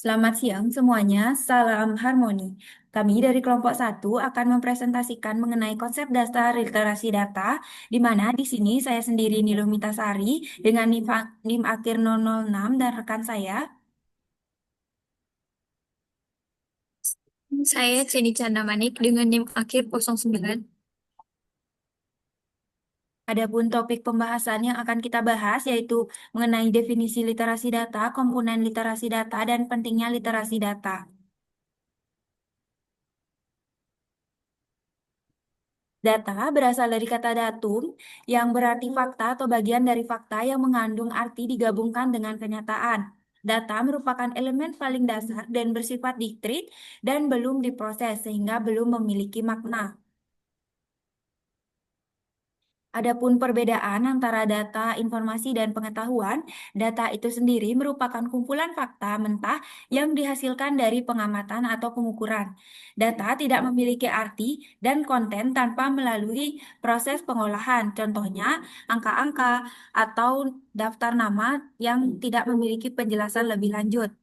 Selamat siang semuanya, salam harmoni. Kami dari kelompok satu akan mempresentasikan mengenai konsep dasar literasi data, di mana di sini saya sendiri Nilumita Sari dengan NIM akhir 006 dan rekan saya. Saya Jenny Chandra Manik dengan NIM akhir 09. Adapun topik pembahasan yang akan kita bahas yaitu mengenai definisi literasi data, komponen literasi data, dan pentingnya literasi data. Data berasal dari kata datum yang berarti fakta atau bagian dari fakta yang mengandung arti digabungkan dengan kenyataan. Data merupakan elemen paling dasar dan bersifat diskrit dan belum diproses sehingga belum memiliki makna. Adapun perbedaan antara data, informasi, dan pengetahuan, data itu sendiri merupakan kumpulan fakta mentah yang dihasilkan dari pengamatan atau pengukuran. Data tidak memiliki arti dan konten tanpa melalui proses pengolahan, contohnya angka-angka atau daftar nama yang tidak memiliki penjelasan lebih lanjut.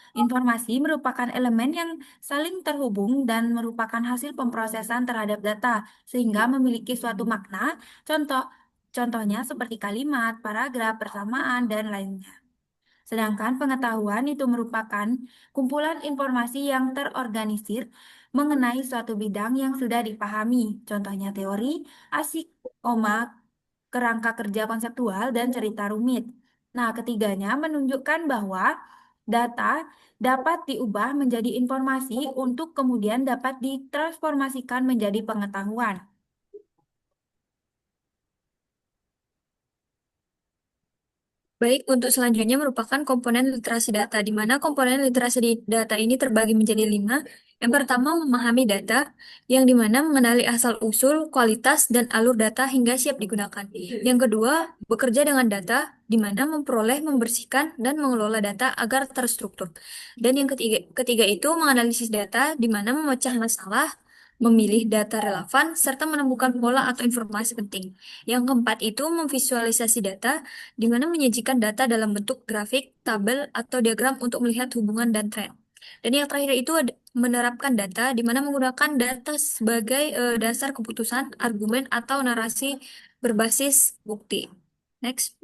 Informasi merupakan elemen yang saling terhubung dan merupakan hasil pemrosesan terhadap data, sehingga memiliki suatu makna. Contohnya seperti kalimat, paragraf, persamaan, dan lainnya. Sedangkan pengetahuan itu merupakan kumpulan informasi yang terorganisir mengenai suatu bidang yang sudah dipahami. Contohnya teori, aksioma, kerangka kerja konseptual, dan cerita rumit. Nah, ketiganya menunjukkan bahwa data dapat diubah menjadi informasi untuk kemudian dapat ditransformasikan menjadi pengetahuan. Baik, untuk selanjutnya merupakan komponen literasi data, di mana komponen literasi data ini terbagi menjadi 5. Yang pertama, memahami data, yang dimana mengenali asal-usul, kualitas, dan alur data hingga siap digunakan. Yang kedua, bekerja dengan data, di mana memperoleh, membersihkan, dan mengelola data agar terstruktur. Dan yang ketiga itu menganalisis data, di mana memecah masalah, memilih data relevan, serta menemukan pola atau informasi penting. Yang keempat itu memvisualisasi data, di mana menyajikan data dalam bentuk grafik, tabel, atau diagram untuk melihat hubungan dan tren. Dan yang terakhir itu menerapkan data, di mana menggunakan data sebagai dasar keputusan, argumen, atau narasi berbasis bukti. Next.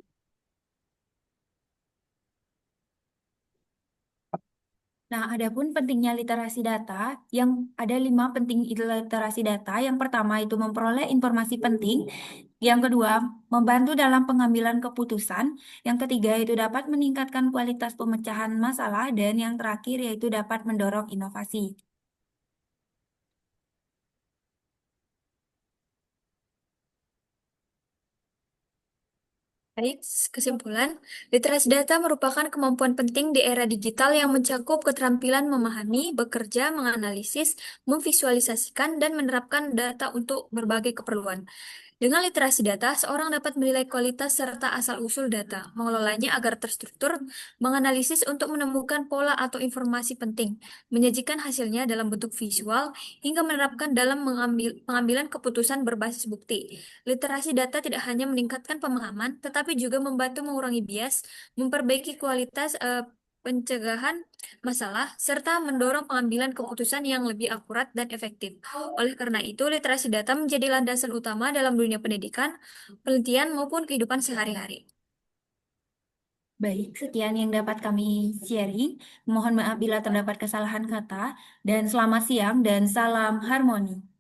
Nah, adapun pentingnya literasi data, yang ada 5 penting literasi data. Yang pertama itu memperoleh informasi penting. Yang kedua, membantu dalam pengambilan keputusan. Yang ketiga itu dapat meningkatkan kualitas pemecahan masalah. Dan yang terakhir yaitu dapat mendorong inovasi. Baik, kesimpulan, literasi data merupakan kemampuan penting di era digital yang mencakup keterampilan memahami, bekerja, menganalisis, memvisualisasikan, dan menerapkan data untuk berbagai keperluan. Dengan literasi data, seorang dapat menilai kualitas serta asal-usul data, mengelolanya agar terstruktur, menganalisis untuk menemukan pola atau informasi penting, menyajikan hasilnya dalam bentuk visual, hingga menerapkan dalam pengambilan keputusan berbasis bukti. Literasi data tidak hanya meningkatkan pemahaman, tetapi juga membantu mengurangi bias, memperbaiki kualitas pencegahan masalah, serta mendorong pengambilan keputusan yang lebih akurat dan efektif. Oleh karena itu, literasi data menjadi landasan utama dalam dunia pendidikan, penelitian, maupun kehidupan sehari-hari. Baik, sekian yang dapat kami sharing. Mohon maaf bila terdapat kesalahan kata. Dan selamat siang dan salam harmoni.